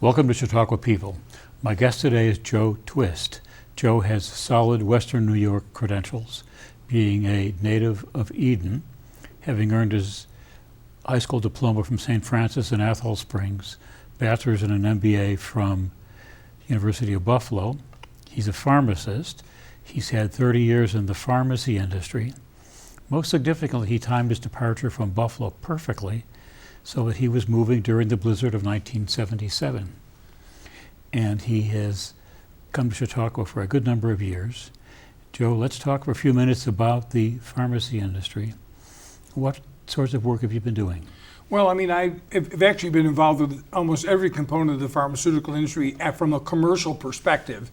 Welcome to Chautauqua People. My guest today is Joe Twist. Joe has solid Western New York credentials, being a native of Eden, having earned his high school diploma from St. Francis in Athol Springs, bachelor's and an MBA from University of Buffalo. He's a pharmacist. He's had 30 years in the pharmacy industry. Most significantly, he timed his departure from Buffalo perfectly so that he was moving during the blizzard of 1977. And he has come to Chautauqua for a good number of years. Joe, let's talk for a few minutes about the pharmacy industry. What sorts of work have you been doing? Well, I mean, I've actually been involved with almost every component of the pharmaceutical industry from a commercial perspective.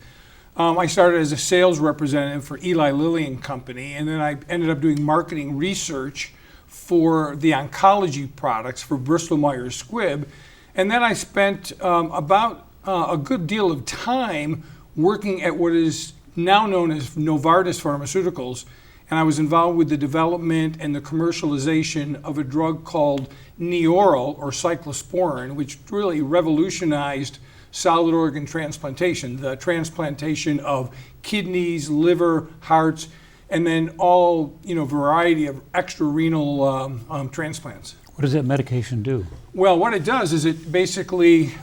I started as a sales representative for Eli Lilly and Company, and then I ended up doing marketing research for the oncology products for Bristol Myers Squibb. And then I spent about a good deal of time working at what is now known as Novartis Pharmaceuticals. And I was involved with the development and the commercialization of a drug called Neoral, or cyclosporin, which really revolutionized solid organ transplantation, the transplantation of kidneys, liver, hearts, and then all, variety of extra-renal transplants. What does that medication do? Well, what it does is it basically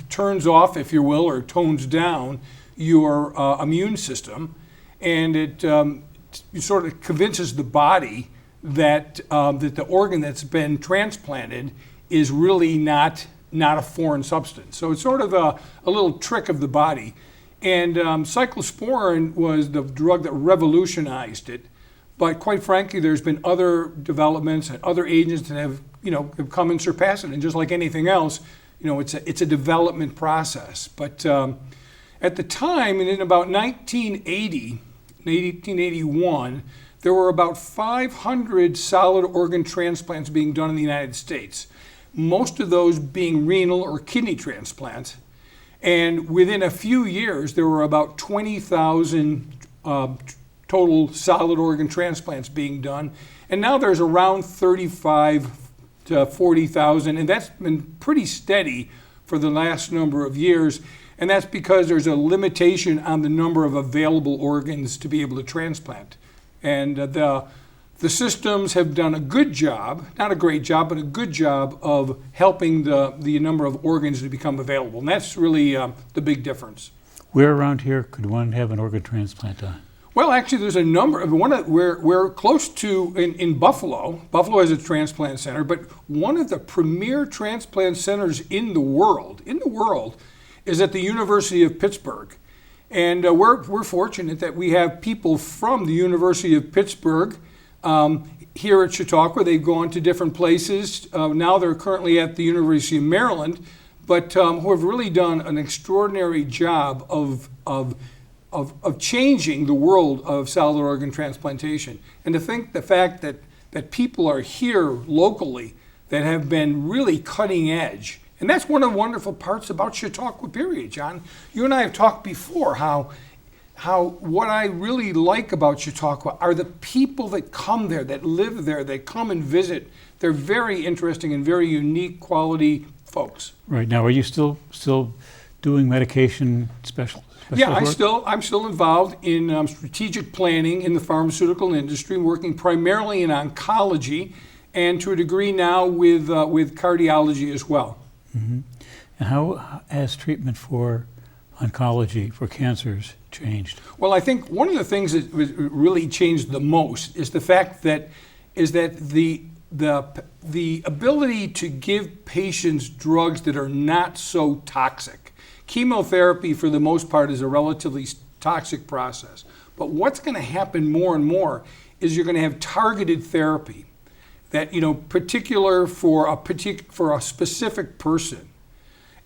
turns off, if you will, or tones down your immune system, and it sort of convinces the body that that the organ that's been transplanted is really not a foreign substance. So it's sort of a little trick of the body. And cyclosporin was the drug that revolutionized it. But quite frankly, there's been other developments and other agents that have come and surpassed it. And just like anything else, it's a development process. But at the time, and in about 1981, there were about 500 solid organ transplants being done in the United States. Most of those being renal or kidney transplants. And within a few years, there were about 20,000 total solid organ transplants being done. And now there's around 35 to 40,000, and that's been pretty steady for the last number of years. And that's because there's a limitation on the number of available organs to be able to transplant. And the systems have done a good job, not a great job, but a good job of helping the number of organs to become available. And that's really the big difference. Where around here could one have an organ transplant done? Well, actually, there's a number of we're close to in Buffalo. Buffalo has a transplant center, but one of the premier transplant centers in the world is at the University of Pittsburgh. And we're fortunate that we have people from the University of Pittsburgh here at Chautauqua. They've gone to different places. Now they're currently at the University of Maryland, but who have really done an extraordinary job of changing the world of solid organ transplantation. And to think the fact that people are here locally that have been really cutting edge. And that's one of the wonderful parts about Chautauqua, period, John. You and I have talked before how what I really like about Chautauqua are the people that come there, that live there, that come and visit. They're very interesting and very unique quality folks. Right. Now, are you still doing medication special Yeah, work? I'm still involved in strategic planning in the pharmaceutical industry, working primarily in oncology and to a degree now with cardiology as well. Mm-hmm. And how has treatment for oncology, for cancers, changed? Well, I think one of the things that really changed the most is the fact that the ability to give patients drugs that are not so toxic. Chemotherapy, for the most part, is a relatively toxic process. But what's going to happen more and more is you're going to have targeted therapy that, particular for a specific person.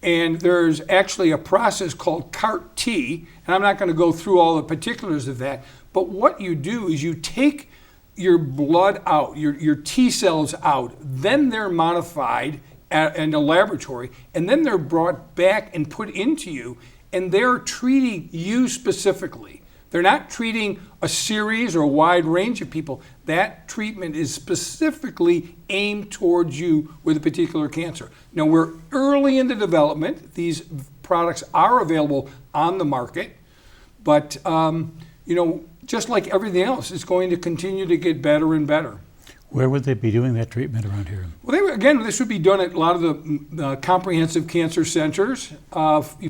And there's actually a process called CAR-T, and I'm not going to go through all the particulars of that, but what you do is you take your blood out, your T cells out, then they're modified in a laboratory, and then they're brought back and put into you, and they're treating you specifically. They're not treating a series or a wide range of people. That treatment is specifically aimed towards you with a particular cancer. Now, we're early in the development. These products are available on the market, but just like everything else, it's going to continue to get better and better. Where would they be doing that treatment around here? Well, this would be done at a lot of the comprehensive cancer centers,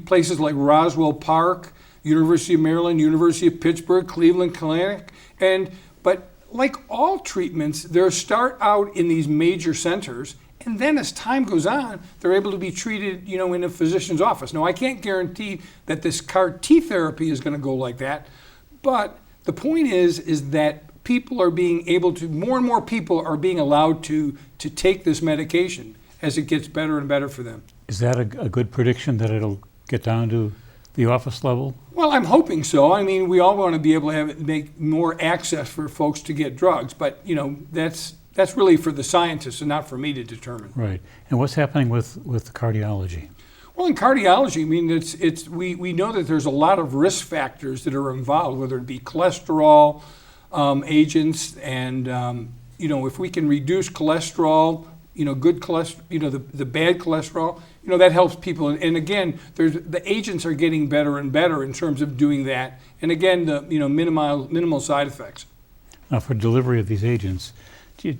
places like Roswell Park, University of Maryland, University of Pittsburgh, Cleveland Clinic, but like all treatments, they start out in these major centers, and then as time goes on, they're able to be treated, in a physician's office. Now, I can't guarantee that this CAR T therapy is going to go like that, but the point is that more and more people are being allowed to take this medication as it gets better and better for them. Is that a good prediction that it'll get down to the office level? Well, I'm hoping so. I mean, we all want to be able to make more access for folks to get drugs, but that's really for the scientists and not for me to determine. Right. And what's happening with cardiology? Well, in cardiology, I mean, we know that there's a lot of risk factors that are involved, whether it be cholesterol agents, and if we can reduce cholesterol, good cholesterol, the bad cholesterol, that helps people. And again, the agents are getting better and better in terms of doing that. And again, the minimal side effects. Now, for delivery of these agents, do you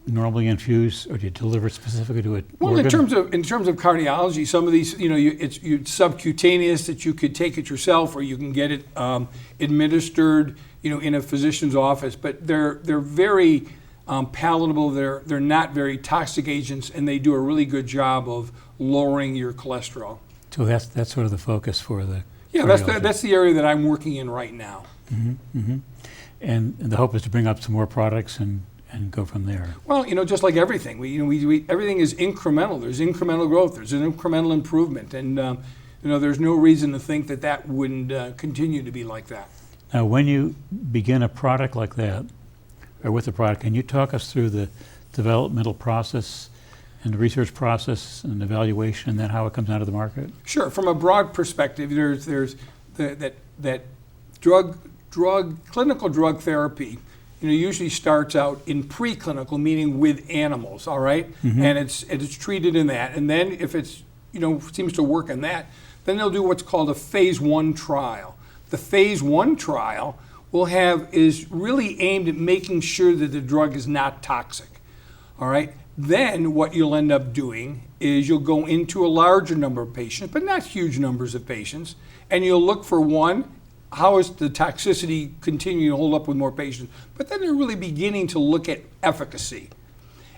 normally infuse, or do you deliver specifically to it? Well, in terms of cardiology, some of these, it's subcutaneous that you could take it yourself, or you can get it administered, in a physician's office. But they're very palatable. They're not very toxic agents, and they do a really good job of lowering your cholesterol. So that's sort of the focus for the. Yeah, that's the area that I'm working in right now. Mm-hmm, mm-hmm. And the hope is to bring up some more products and go from there. Well, just like everything, we everything is incremental. There's incremental growth. There's an incremental improvement, and there's no reason to think that wouldn't continue to be like that. Now, when you begin a product like that, or with a product, can you talk us through the developmental process and the research process and evaluation, and then how it comes out of the market? Sure. From a broad perspective, there's that clinical drug therapy. Usually starts out in preclinical, meaning with animals, all right? Mm-hmm. And it's treated in that. And then if it's, seems to work in that, then they'll do what's called a phase 1 trial. The phase 1 trial is really aimed at making sure that the drug is not toxic, all right? Then what you'll end up doing is you'll go into a larger number of patients, but not huge numbers of patients, and you'll look for how is the toxicity continuing to hold up with more patients? But then they're really beginning to look at efficacy.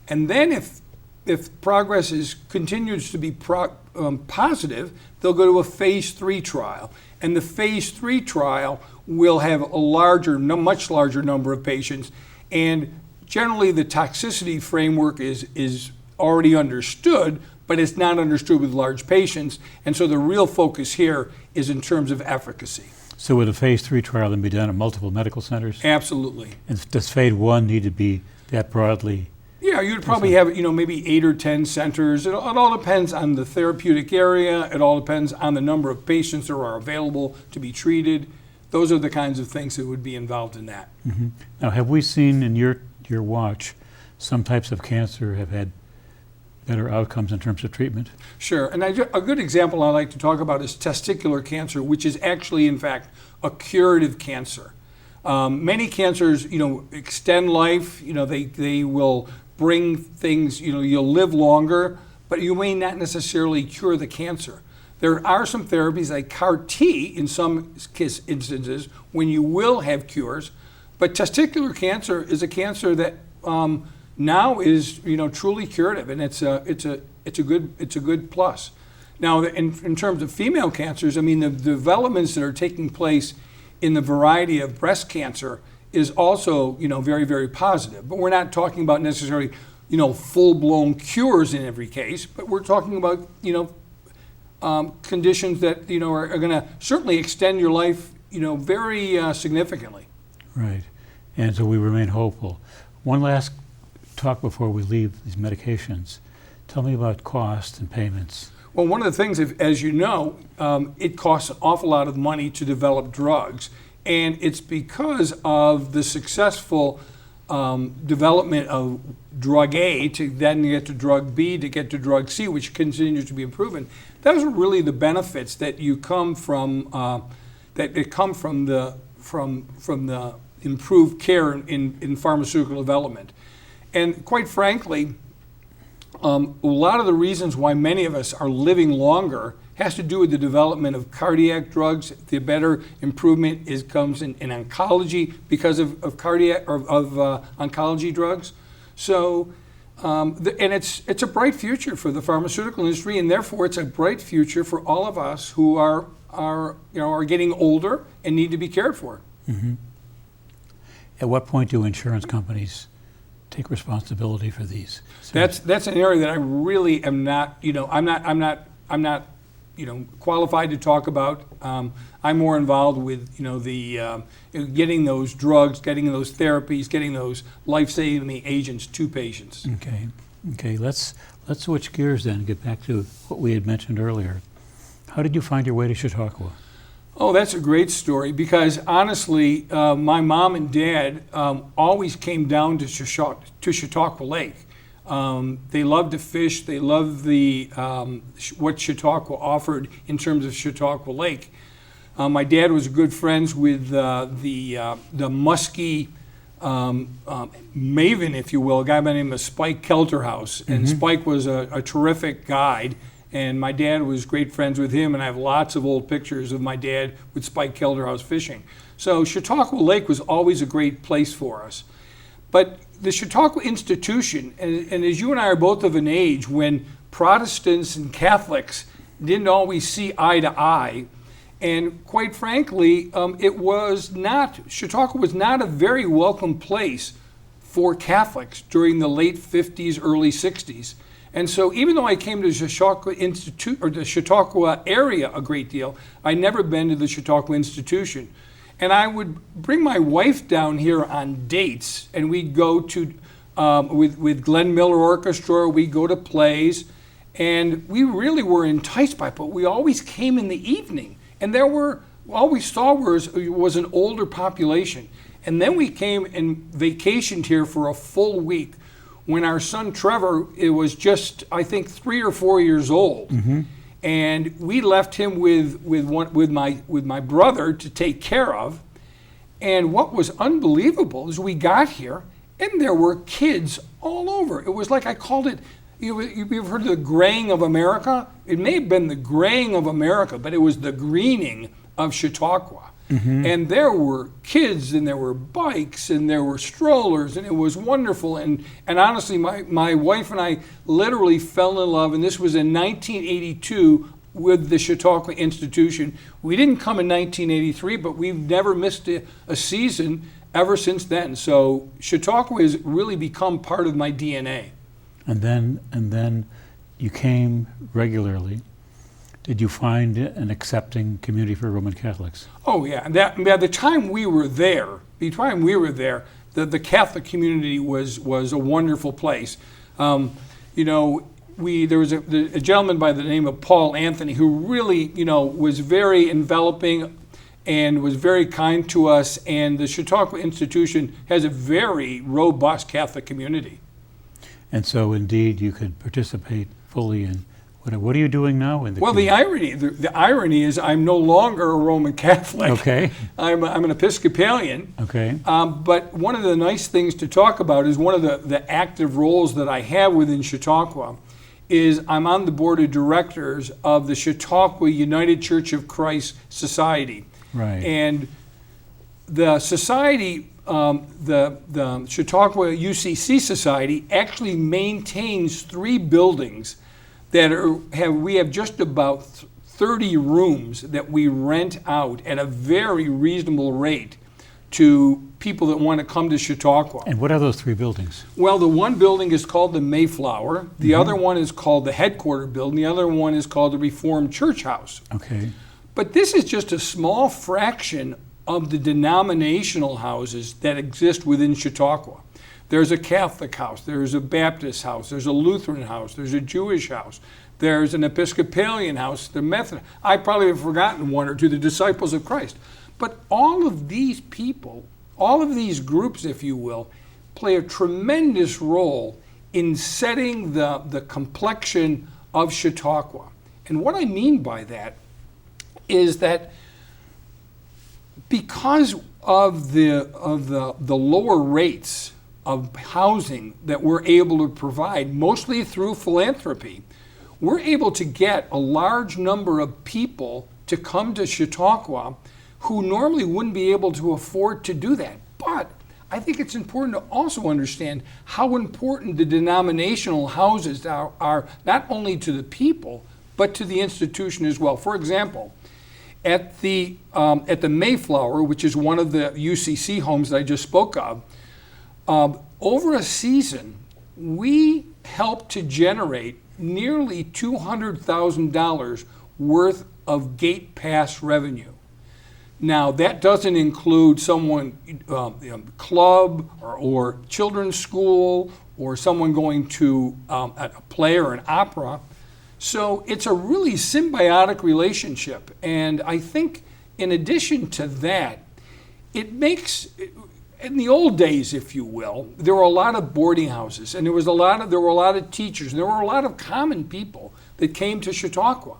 And then if progress continues to be positive, they'll go to a phase 3 trial. And the phase 3 trial will have a much larger number of patients. And generally the toxicity framework is already understood, but it's not understood with large patients. And so the real focus here is in terms of efficacy. So would a phase 3 trial then be done at multiple medical centers? Absolutely. And does phase 1 need to be that broadly? Yeah, you'd probably have, maybe 8 or 10 centers. It all depends on the therapeutic area. It all depends on the number of patients that are available to be treated. Those are the kinds of things that would be involved in that. Mm-hmm. Now, have we seen in your watch some types of cancer have had better outcomes in terms of treatment? Sure, and a good example I like to talk about is testicular cancer, which is actually, in fact, a curative cancer. Many cancers, extend life. They will bring things. You'll live longer, but you may not necessarily cure the cancer. There are some therapies like CAR T in some instances when you will have cures, but testicular cancer is a cancer that now is truly curative, and it's a good plus. Now, in terms of female cancers, I mean the developments that are taking place in the variety of breast cancer is also very, very positive. But we're not talking about necessarily full-blown cures in every case, but we're talking about conditions that are going to certainly extend your life very significantly. Right, and so we remain hopeful. One last talk before we leave these medications. Tell me about cost and payments. Well, one of the things, as you know, it costs an awful lot of money to develop drugs. And it's because of the successful development of drug A to then get to drug B to get to drug C, which continues to be improved. Those are really the benefits that you come from, that come from the improved care in pharmaceutical development. And quite frankly, a lot of the reasons why many of us are living longer has to do with the development of cardiac drugs. The better improvement comes in oncology because of oncology drugs. So, and it's a bright future for the pharmaceutical industry, and therefore it's a bright future for all of us who are getting older and need to be cared for. Mm-hmm. At what point do insurance companies take responsibility for these? That's an area that I really am not. I'm not qualified to talk about. I'm more involved with getting those drugs, getting those therapies, getting those life-saving agents to patients. Okay. Let's switch gears then and get back to what we had mentioned earlier. How did you find your way to Chautauqua? Oh, that's a great story because honestly, my mom and dad always came down to Chautauqua Lake. They loved to fish. They loved what Chautauqua offered in terms of Chautauqua Lake. My dad was good friends with the muskie maven, if you will, a guy by the name of Spike Kelterhouse. And Spike was a terrific guide. And my dad was great friends with him, and I have lots of old pictures of my dad with Spike Kelterhouse fishing. So Chautauqua Lake was always a great place for us. But the Chautauqua institution, and as you and I are both of an age when Protestants and Catholics didn't always see eye to eye, and quite frankly, Chautauqua was not a very welcome place for Catholics during the late 50s, early 60s. And so even though I came to the Chautauqua Institute or the Chautauqua area a great deal, I'd never been to the Chautauqua institution. And I would bring my wife down here on dates, and we'd go to, with Glenn Miller Orchestra, we'd go to plays, and we really were enticed by it, but we always came in the evening. And all we saw was an older population. And then we came and vacationed here for a full week when our son Trevor, it was just, I think, 3 or 4 years old. And we left him with my brother to take care of. And what was unbelievable is we got here and there were kids all over. It was like I called it, you've heard of the graying of America? It may have been the graying of America, but it was the greening of Chautauqua. And there were kids and there were bikes and there were strollers and it was wonderful. And honestly, my wife and I literally fell in love, and this was in 1982 with the Chautauqua Institution. We didn't come in 1983, but we've never missed a season ever since then. So Chautauqua has really become part of my DNA. And then you came regularly. Did you find an accepting community for Roman Catholics? Oh yeah, and by the time we were there, the Catholic community was a wonderful place. There was a gentleman by the name of Paul Anthony who really, was very enveloping and was very kind to us. And the Chautauqua Institution has a very robust Catholic community. And so, indeed, you could participate fully in. What are you doing now in the community? The irony is I'm no longer a Roman Catholic. Okay. I'm an Episcopalian. Okay. But one of the nice things to talk about is one of the active roles that I have within Chautauqua is I'm on the board of directors of the Chautauqua United Church of Christ Society. Right. And the society, the Chautauqua UCC Society, actually maintains 3 buildings we have just about 30 rooms that we rent out at a very reasonable rate to people that want to come to Chautauqua. And what are those 3 buildings? Well, the one building is called the Mayflower. The other one is called the Headquarter Building. The other one is called the Reformed Church House. Okay. But this is just a small fraction of the denominational houses that exist within Chautauqua. There's a Catholic house, there's a Baptist house, there's a Lutheran house, there's a Jewish house, there's an Episcopalian house, the Methodist. I probably have forgotten 1 or 2, the Disciples of Christ. But all of these people, all of these groups, if you will, play a tremendous role in setting the complexion of Chautauqua. And what I mean by that is that because of the lower rates of housing that we're able to provide, mostly through philanthropy, we're able to get a large number of people to come to Chautauqua who normally wouldn't be able to afford to do that. But I think it's important to also understand how important the denominational houses are not only to the people, but to the institution as well. For example, at the Mayflower, which is one of the UCC homes that I just spoke of, over a season, we helped to generate nearly $200,000 worth of gate pass revenue. Now, that doesn't include someone, club or children's school, or someone going to a play or an opera. So it's a really symbiotic relationship. And I think in addition to that, it makes, in the old days, if you will, there were a lot of boarding houses, and there were a lot of teachers, and there were a lot of common people that came to Chautauqua.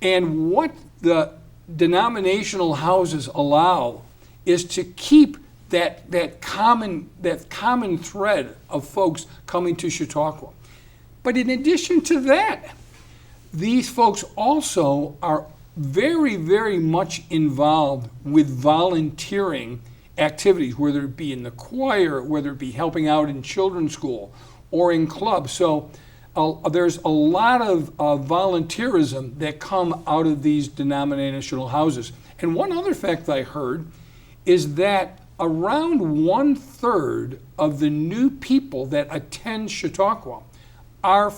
And what the denominational houses allow is to keep that common thread of folks coming to Chautauqua. But in addition to that, these folks also are very, very much involved with volunteering activities, whether it be in the choir, whether it be helping out in children's school or in clubs. So there's a lot of volunteerism that come out of these denominational houses. And one other fact I heard is that around 1/3 of the new people that attend Chautauqua are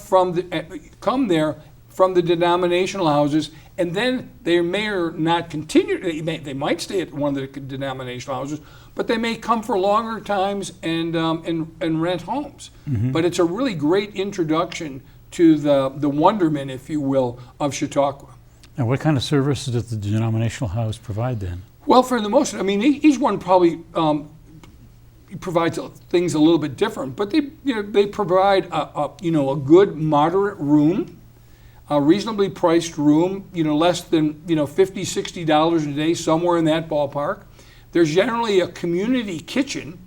come there from the denominational houses, and then they may or not continue. They might stay at one of the denominational houses, but they may come for longer times and rent homes. Mm-hmm. But it's a really great introduction to the wonderment, if you will, of Chautauqua. And what kind of services does the denominational house provide then? Well, for the most, I mean, each one probably provides things a little bit different, but they provide a good moderate room, a reasonably priced room, less than $50, $60 a day, somewhere in that ballpark. There's generally a community kitchen,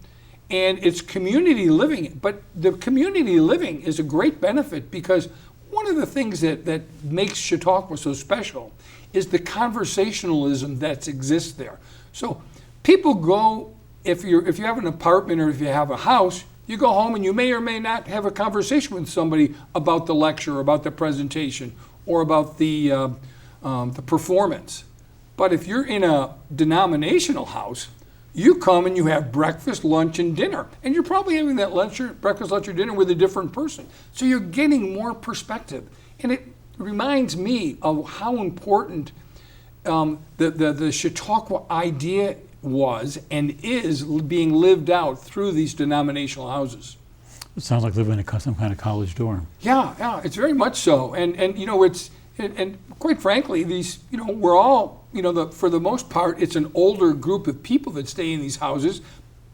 and it's community living. But the community living is a great benefit because one of the things that makes Chautauqua so special is the conversationalism that exists there. So people go, if you have an apartment or if you have a house, you go home and you may or may not have a conversation with somebody about the lecture, about the presentation, or about the performance. But if you're in a denominational house, you come and you have breakfast, lunch, and dinner. And you're probably having that breakfast, lunch, or dinner with a different person. So you're getting more perspective. And it reminds me of how important the Chautauqua idea was and is being lived out through these denominational houses. It sounds like living in some kind of college dorm. Yeah, it's very much so. And quite frankly, these, we're all, for the most part, it's an older group of people that stay in these houses,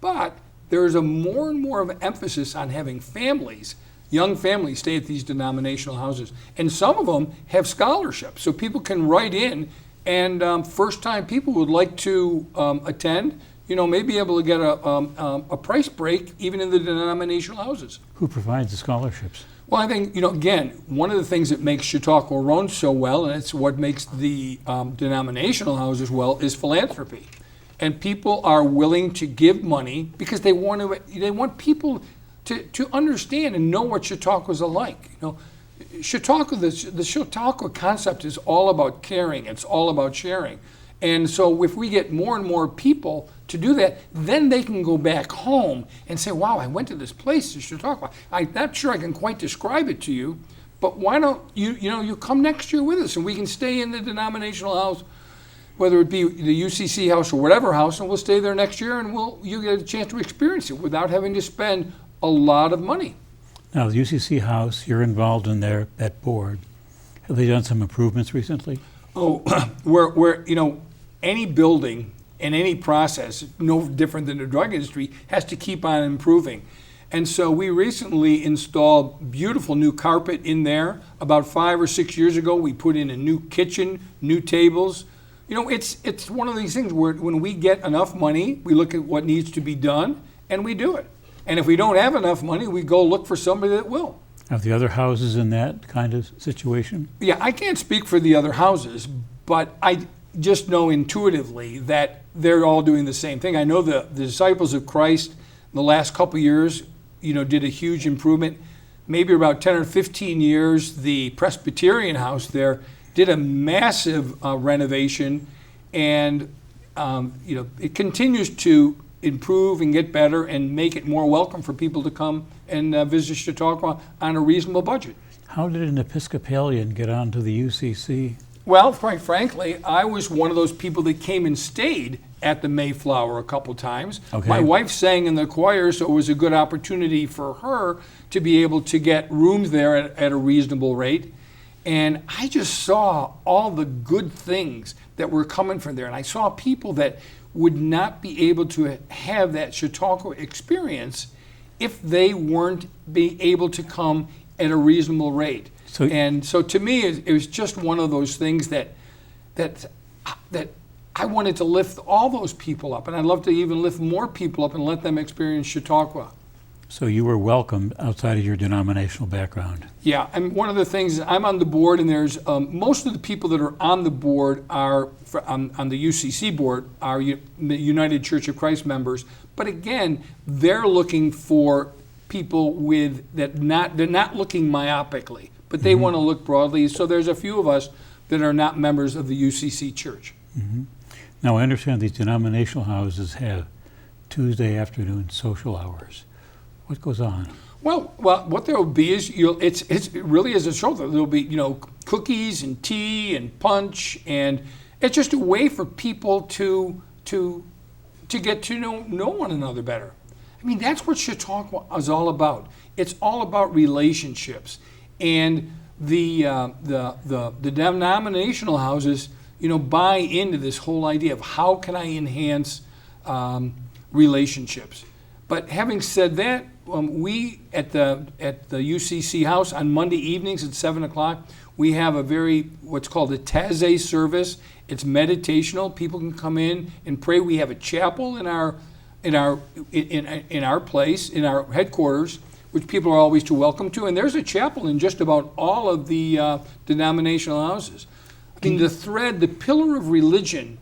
but there's a more and more of an emphasis on having families, young families, stay at these denominational houses. And some of them have scholarships, so people can write in, and first-time people would like to attend, may be able to get a price break even in the denominational houses. Who provides the scholarships? Well, I think, again, one of the things that makes Chautauqua run so well, and it's what makes the denominational houses well, is philanthropy. And people are willing to give money because they want people to understand and know what Chautauqua's like. Chautauqua, the Chautauqua concept is all about caring. It's all about sharing. And so if we get more and more people to do that, then they can go back home and say, wow, I went to this place in Chautauqua. I'm not sure I can quite describe it to you, but why don't you come next year with us and we can stay in the denominational house, whether it be the UCC house or whatever house, and we'll stay there next year and you get a chance to experience it without having to spend a lot of money. Now, the UCC house, you're involved in that board. Have they done some improvements recently? Oh, where any building in any process, no different than the drug industry, has to keep on improving. And so we recently installed beautiful new carpet in there. About 5 or 6 years ago, we put in a new kitchen, new tables. You know, it's one of these things where when we get enough money, we look at what needs to be done and we do it. And if we don't have enough money, we go look for somebody that will. Are the other houses in that kind of situation? Yeah, I can't speak for the other houses, but I just know intuitively that they're all doing the same thing. I know the Disciples of Christ in the last couple of years, you know, did a huge improvement. Maybe about 10 or 15 years, the Presbyterian house there did a massive renovation, and you know, it continues to improve and get better and make it more welcome for people to come and visit Chautauqua on a reasonable budget. How did an Episcopalian get onto the UCC? Well, quite frankly, I was one of those people that came and stayed at the Mayflower a couple times. Okay. My wife sang in the choir, so it was a good opportunity for her to be able to get rooms there at a reasonable rate. And I just saw all the good things that were coming from there. And I saw people that would not be able to have that Chautauqua experience if they weren't be able to come at a reasonable rate. And so to me, it was just one of those things that I wanted to lift all those people up, and I'd love to even lift more people up and let them experience Chautauqua. So you were welcomed outside of your denominational background. Yeah, and one of the things, I'm on the board, and there's most of the people that are on the board are on the UCC board are the United Church of Christ members. But again, they're looking for people with they're not looking myopically, but they want to look broadly. So there's a few of us that are not members of the UCC church. Mm-hmm. Now I understand these denominational houses have Tuesday afternoon social hours. What goes on? Well, what there will be is it really is a show. There'll be cookies and tea and punch, and it's just a way for people to get to know one another better. I mean, that's what Chautauqua is all about. It's all about relationships, and the denominational houses buy into this whole idea of how can I enhance relationships. But having said that, we at the UCC house on Monday evenings at 7:00, we have what's called a Taizé service. It's meditational. People can come in and pray. We have a chapel in our place, in our headquarters, which people are always welcome to. And there's a chapel in just about all of the denominational houses. I mean, the pillar of religion,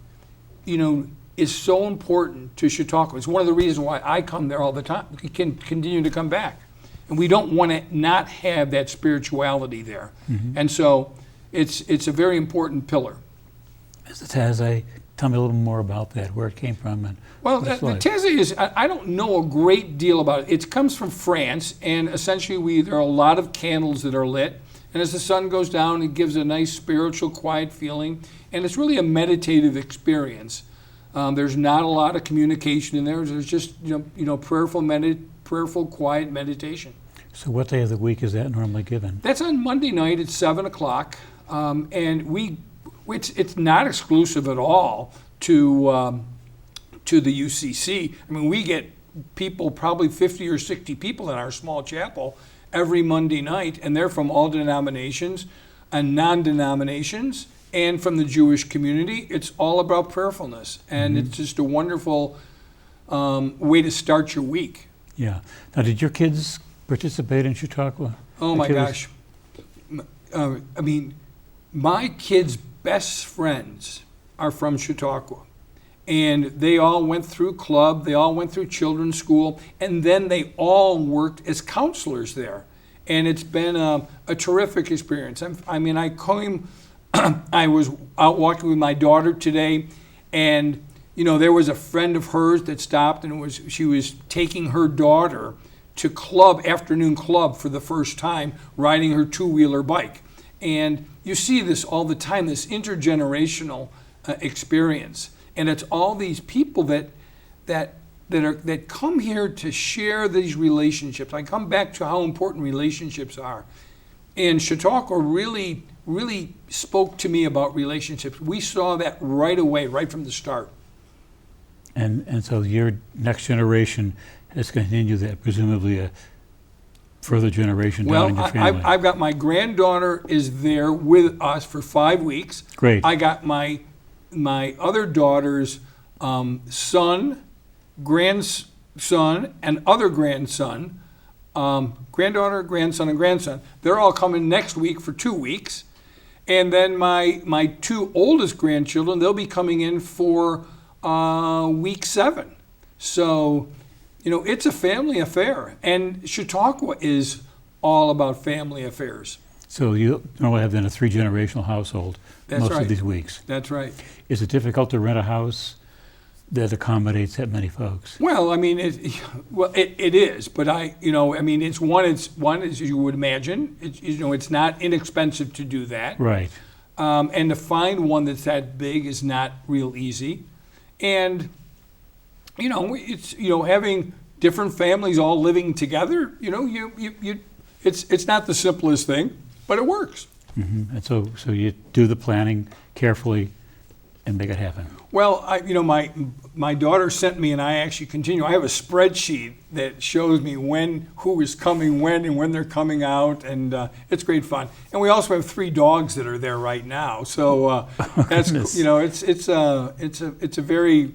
is so important to Chautauqua. It's one of the reasons why I come there all the time. We can continue to come back. And we don't want to not have that spirituality there. Mm-hmm. And so it's a very important pillar. Is the Taizé, tell me a little more about that, where it came from. And well, the Taizé is, I don't know a great deal about it. It comes from France, and essentially there are a lot of candles that are lit. And as the sun goes down, it gives a nice spiritual, quiet feeling. And it's really a meditative experience. There's not a lot of communication in there. There's just prayerful, quiet meditation. So what day of the week is that normally given? That's on Monday night at 7:00, and it's not exclusive at all to the UCC. I mean, we get people, probably 50 or 60 people in our small chapel every Monday night, and they're from all denominations and non-denominations. And from the Jewish community. It's all about prayerfulness, and it's just a wonderful way to start your week. Yeah. Now, did your kids participate in Chautauqua? Oh my gosh. I mean, my kids' best friends are from Chautauqua, and they all went through club, they all went through children's school, and then they all worked as counselors there. And it's been a terrific experience. I was out walking with my daughter today, and there was a friend of hers that stopped, and she was taking her daughter to afternoon club for the first time, riding her two-wheeler bike. And you see this all the time, this intergenerational experience, and it's all these people that come here to share these relationships. I come back to how important relationships are, and Chautauqua really spoke to me about relationships. We saw that right away, right from the start. And so your next generation has continued that, presumably a further generation down in your family. I've got my granddaughter is there with us for 5 weeks. Great. I got my other daughter's son, grandson, and other grandson, granddaughter, grandson, and grandson. They're all coming next week for 2 weeks. And then my two oldest grandchildren, they'll be coming in for week 7. So, it's a family affair. And Chautauqua is all about family affairs. So you normally have then a 3-generational household most of these weeks. That's right. Is it difficult to rent a house that accommodates that many folks? Well, I mean, it is, but it's one as you would imagine. It's not inexpensive to do that. Right. And to find one that's that big is not real easy. And it's having different families all living together. It's not the simplest thing, but it works. Mm-hmm. And so you do the planning carefully and make it happen. Well, my daughter sent me, and I actually continue. I have a spreadsheet that shows me who is coming when, and when they're coming out, and it's great fun. And we also have 3 dogs that are there right now, so that's it's a very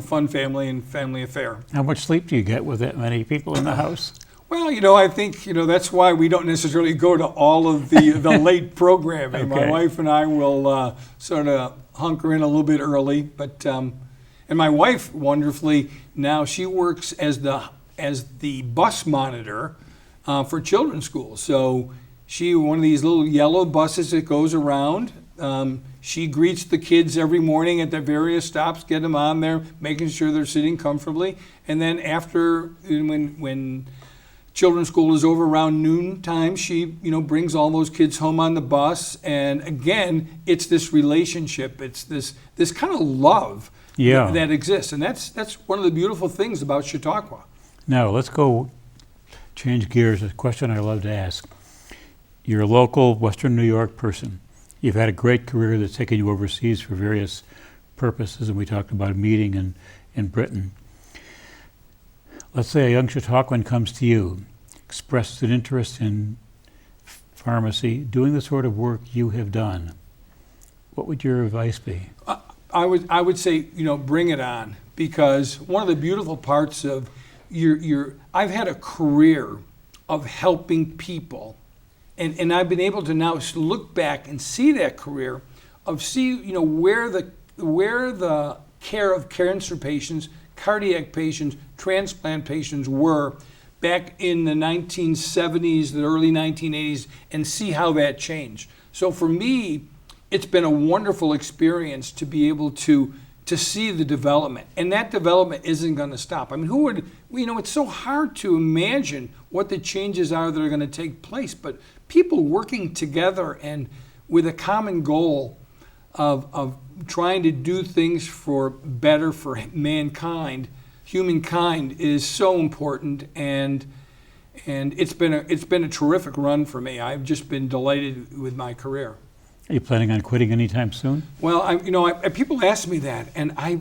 fun family and family affair. How much sleep do you get with that many people in the house? Well, I think that's why we don't necessarily go to all of the late programming. Okay. My wife and I will sort of hunker in a little bit early, but and my wife, wonderfully, now she works as the bus monitor for children's schools. So one of these little yellow buses that goes around. She greets the kids every morning at the various stops, get them on there, making sure they're sitting comfortably, and then after when children's school is over around noon time, she brings all those kids home on the bus, and again, it's this relationship, it's this kind of love that exists, and that's one of the beautiful things about Chautauqua. Now let's go change gears. A question I love to ask. You're a local Western New York person. You've had a great career that's taken you overseas for various purposes, and we talked about a meeting in Britain. Let's say a young Chautauquan comes to you, expresses an interest in pharmacy, doing the sort of work you have done. What would your advice be? I would say, bring it on, because one of the beautiful parts of I've had a career of helping people, and I've been able to now look back and see that career where the care of cancer patients, cardiac patients, transplant patients were back in the 1970s, the early 1980s, and see how that changed. So for me, it's been a wonderful experience to be able to see the development, and that development isn't going to stop. I mean, it's so hard to imagine what the changes are that are going to take place, but people working together and with a common goal of trying to do things for better for mankind, humankind, is so important, and it's been a terrific run for me. I've just been delighted with my career. Are you planning on quitting anytime soon? Well, people ask me that, and I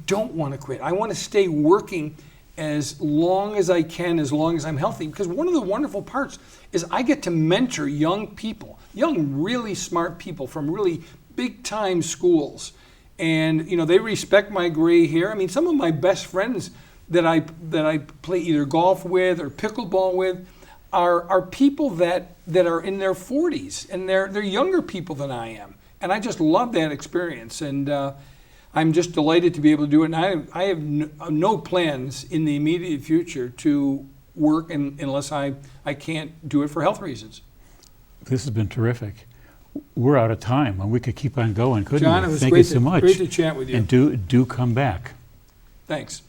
don't want to quit. I want to stay working as long as I can, as long as I'm healthy, because one of the wonderful parts is I get to mentor young people, really smart people from really big-time schools, and they respect my gray hair. I mean, some of my best friends that I play either golf with or pickleball with are people that are in their 40s, and they're younger people than I am, and I just love that experience, and I'm just delighted to be able to do it. And I have no plans in the immediate future to work unless I can't do it for health reasons. This has been terrific. We're out of time, and we could keep on going, couldn't John, we? it was Thank you so much. great to chat with you. And do come back. Thanks.